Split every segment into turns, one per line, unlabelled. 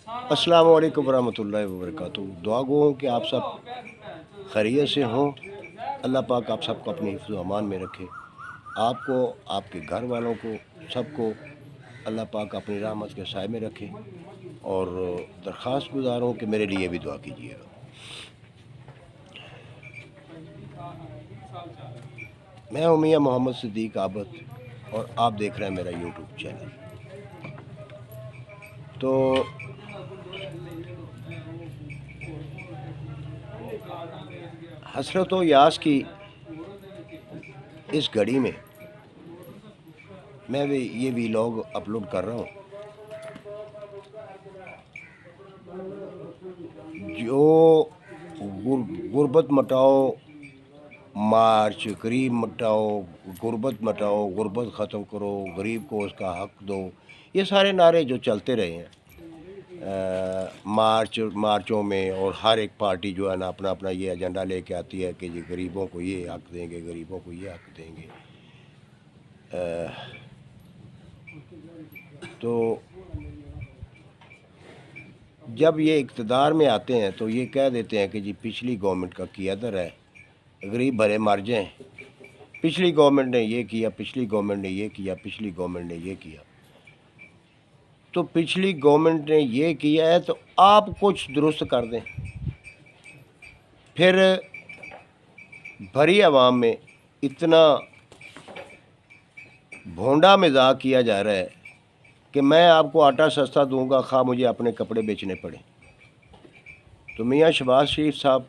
अस्सलाम वालेकुम वरहमतुल्लाहि वबरकातुहू। दुआ गो हूँ कि आप सब खैरियत से हों। अल्लाह पाक आप सबको अपने हिफ्ज़ व अमान में रखे। आपको, आपके घर वालों को, सबको अल्लाह पाक अपनी रहमत के साए में रखे। और दरख्वास्त गुज़ार हूँ कि मेरे लिए भी दुआ कीजिएगा। मैं हूँ मियां मोहम्मद सिद्दीक आबद और आप देख रहे हैं मेरा यूट्यूब चैनल। तो हसरत व यास की इस घड़ी में मैं भी ये वीलॉग अपलोड कर रहा हूँ जो गुर्बत मटाओ मार्च, गरीब मटाओ, गुर्बत मटाओ, गुर्बत ख़त्म करो, गरीब को उसका हक दो, ये सारे नारे जो चलते रहे हैं मार्चों में। और हर एक पार्टी जो है ना अपना अपना ये एजेंडा लेके आती है कि जी गरीबों को ये हक देंगे, गरीबों को ये हक देंगे। तो जब ये इक़्तिदार में आते हैं तो ये कह देते हैं कि जी पिछली गवर्नमेंट का क़ियादत है, गरीब भरे मर जाएं, पिछली गवर्नमेंट ने ये किया, पिछली गवर्नमेंट ने ये किया, पिछली गवर्नमेंट ने ये किया। तो पिछली गवर्नमेंट ने ये किया है तो आप कुछ दुरुस्त कर दें। फिर भरी आवाम में इतना भोंडा मजाक किया जा रहा है कि मैं आपको आटा सस्ता दूंगा खा मुझे अपने कपड़े बेचने पड़े। तो मियां शहबाज शरीफ साहब,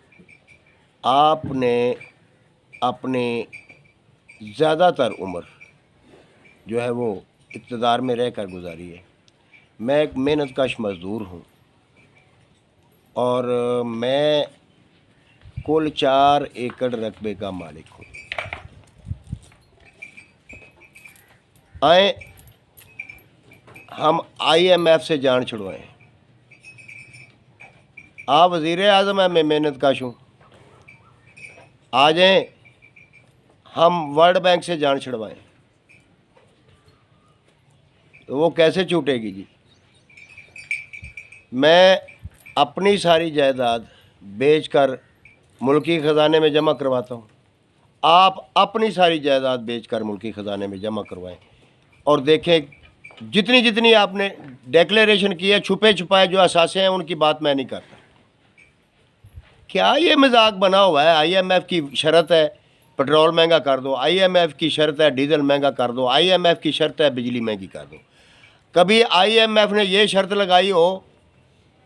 आपने अपने ज़्यादातर उम्र जो है वो इक़्तिदार में रह कर गुजारी है। मैं एक मेहनतकश मज़दूर हूँ और मैं कुल 4 एकड़ रकबे का मालिक हूँ। आए हम IMF से जान छुड़वाएं। आप वज़ीर आज़म हैं, मैं मेहनतकश हूँ। आ जाएं हम वर्ल्ड बैंक से जान छुड़वाएं। तो वो कैसे छूटेगी जी? मैं अपनी सारी जायदाद बेचकर मुल्की ख़जाने में जमा करवाता हूँ। आप अपनी सारी जायदाद बेचकर मुल्की ख़जाने में जमा करवाएं और देखें जितनी जितनी आपने डिक्लेरेशन की है, छुपे छुपाए जो असासे हैं उनकी बात मैं नहीं करता। क्या ये मजाक बना हुआ है? IMF की शर्त है पेट्रोल महंगा कर दो, IMF की शर्त है डीजल महंगा कर दो, IMF की शर्त है बिजली महंगी कर दो। कभी IMF ने ये शर्त लगाई हो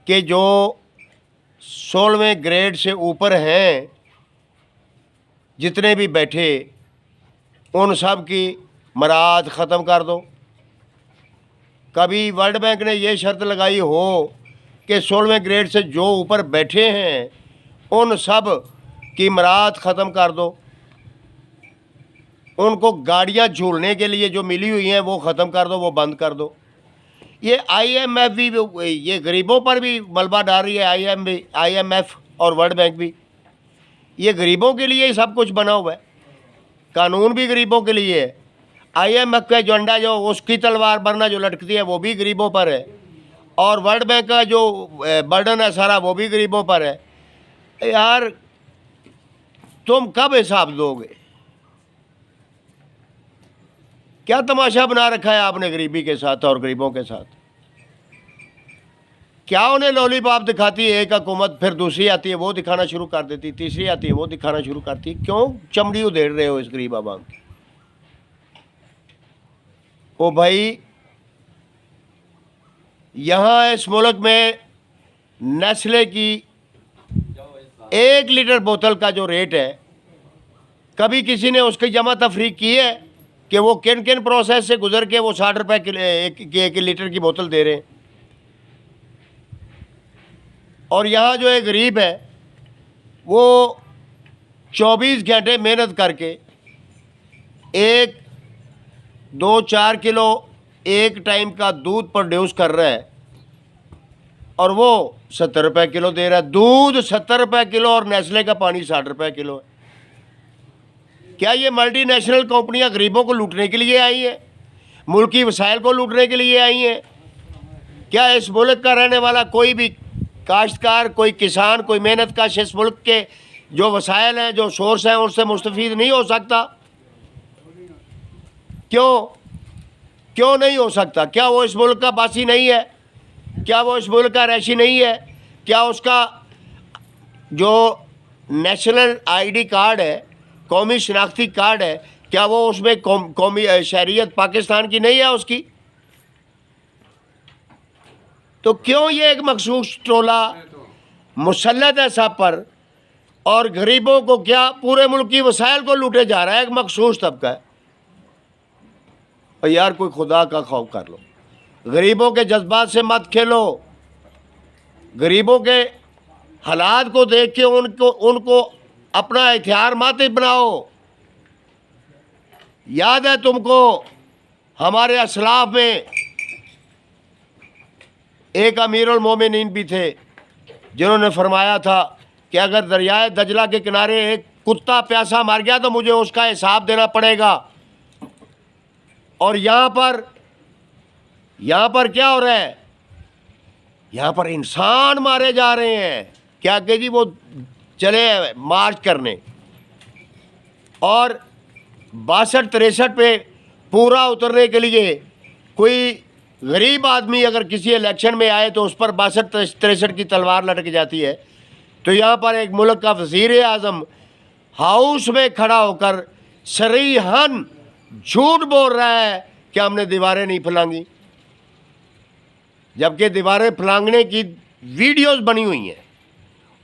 कि जो 16वें ग्रेड से ऊपर हैं जितने भी बैठे उन सब की मराद ख़त्म कर दो? कभी वर्ल्ड बैंक ने ये शर्त लगाई हो कि 16वें ग्रेड से जो ऊपर बैठे हैं उन सब की मराद ख़त्म कर दो? उनको गाड़ियां झूलने के लिए जो मिली हुई हैं वो ख़त्म कर दो, वो बंद कर दो। ये IMF भी ये गरीबों पर भी मलबा डाल रही है। IMF और वर्ल्ड बैंक भी ये गरीबों के लिए ही सब कुछ बना हुआ है। कानून भी गरीबों के लिए है। IMF का एजेंडा जो उसकी तलवार बरना जो लटकती है वो भी गरीबों पर है और वर्ल्ड बैंक का जो बर्डन है सारा वो भी गरीबों पर है। यार तुम कब हिसाब दोगे? क्या तमाशा बना रखा है आपने गरीबी के साथ और गरीबों के साथ? क्या उन्हें लॉलीपॉप दिखाती है एक हुकूमत, फिर दूसरी आती है वो दिखाना शुरू कर देती, तीसरी आती है वो दिखाना शुरू करती है। क्यों चमड़ी उधेड़ रहे हो इस गरीब आवाम की? ओ भाई, यहाँ इस मुल्क में नेस्ले की 1 लीटर बोतल का जो रेट है, कभी किसी ने उसकी जमा तफरीक की है कि वो किन किन प्रोसेस से गुजर के वो 60 रुपए एक लीटर की बोतल दे रहे हैं? और यहाँ जो एक गरीब है वो 24 घंटे मेहनत करके 1, 2, 4 किलो एक टाइम का दूध प्रोड्यूस कर रहा है और वो 70 रुपये किलो दे रहा है। दूध 70 रुपये किलो और नेस्ले का पानी 60 रुपये किलो है। क्या ये मल्टीनेशनल कंपनियां गरीबों को लूटने के लिए आई हैं? मुल्की वसाइल को लूटने के लिए आई हैं? क्या इस मुल्क का रहने वाला कोई भी काश्तकार, कोई किसान, कोई मेहनत कश इस मुल्क के जो वसाइल हैं, जो सोर्स हैं, उससे मुस्तफ़ीद नहीं हो सकता? क्यों नहीं हो सकता? क्या वो इस मुल्क का बासी नहीं है? क्या वो इस मुल्क का रैशी नहीं है? क्या उसका जो नेशनल आईडी कार्ड है, कौमी शनाख्ती कार्ड है, क्या वो उसमें कौमी शहरियत पाकिस्तान की नहीं है उसकी? तो क्यों ये एक मखसूस टोला मुसल्लत है सब पर, और गरीबों को, क्या पूरे मुल्क की वसाइल को लूटे जा रहा है एक मखसूस तबका है? और यार कोई खुदा का खौफ कर लो, गरीबों के जज्बात से मत खेलो, गरीबों के हालात को देख के उनको अपना हथियार मत बनाओ। याद है तुमको, हमारे असलाफ में एक अमीरुल मोमिनीन भी थे जिन्होंने फरमाया था कि अगर दरियाए दजला के किनारे एक कुत्ता प्यासा मर गया तो मुझे उसका हिसाब देना पड़ेगा। और यहाँ पर क्या हो रहा है? यहाँ पर इंसान मारे जा रहे हैं। क्या कि जी वो चले मार्च करने, और 62-63 पे पूरा उतरने के लिए कोई गरीब आदमी अगर किसी इलेक्शन में आए तो उस पर 62-63 की तलवार लटक जाती है। तो यहाँ पर एक मुल्क का वज़ीर आज़म हाउस में खड़ा होकर सरीहन झूठ बोल रहा है कि हमने दीवारें नहीं फलांगी, जबकि दीवारें फलांगने की वीडियोस बनी हुई हैं।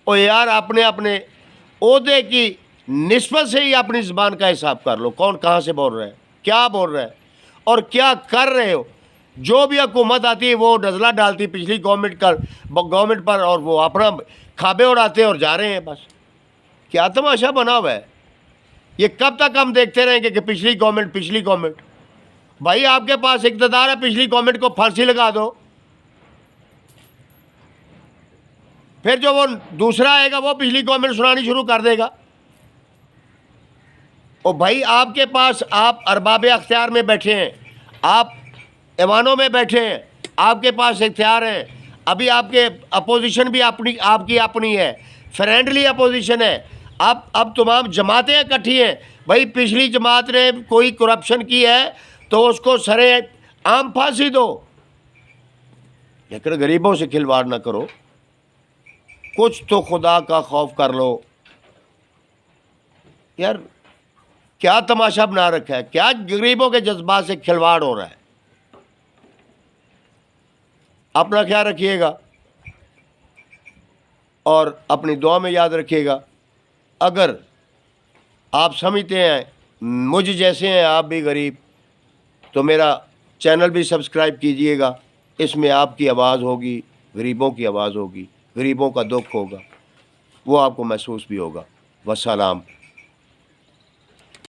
और यार अपने अपने ओहदे की निस्बत से ही अपनी ज़बान का हिसाब कर लो, कौन कहाँ से बोल रहा है, क्या बोल रहा है और क्या कर रहे हो। जो भी हुकूमत आती है वो डजला डालती पिछली गवर्नमेंट पर, और वो अपना खाबे उड़ाते और जा रहे हैं। बस क्या तमाशा बना हुआ है। ये कब तक हम देखते रहेंगे कि पिछली गवर्नमेंट? भाई आपके पास इक़्तिदार है, पिछली गवर्नमेंट को फांसी लगा दो, फिर जो वो दूसरा आएगा वो पिछली गवर्नमेंट सुनानी शुरू कर देगा। और भाई आपके पास, आप अरबाब अख्तियार में बैठे हैं, आप ऐवानों में बैठे हैं, आपके पास इख्तियार हैं। अभी आपके अपोजिशन भी आपकी अपनी है, फ्रेंडली अपोजिशन है। अब तमाम जमातें इकट्ठी हैं। भाई पिछली जमात ने कोई करप्शन की है तो उसको सरे आम फांसी दो, लेकिन गरीबों से खिलवाड़ ना करो। कुछ तो खुदा का खौफ कर लो यार। क्या तमाशा बना रखा है? क्या गरीबों के जज्बात से खिलवाड़ हो रहा है? अपना ख्याल रखिएगा और अपनी दुआ में याद रखिएगा। अगर आप समझते हैं मुझ जैसे हैं आप भी गरीब, तो मेरा चैनल भी सब्सक्राइब कीजिएगा। इसमें आपकी आवाज़ होगी, गरीबों की आवाज़ होगी, गरीबों का दुख होगा, वो आपको महसूस भी होगा। वस्सलाम।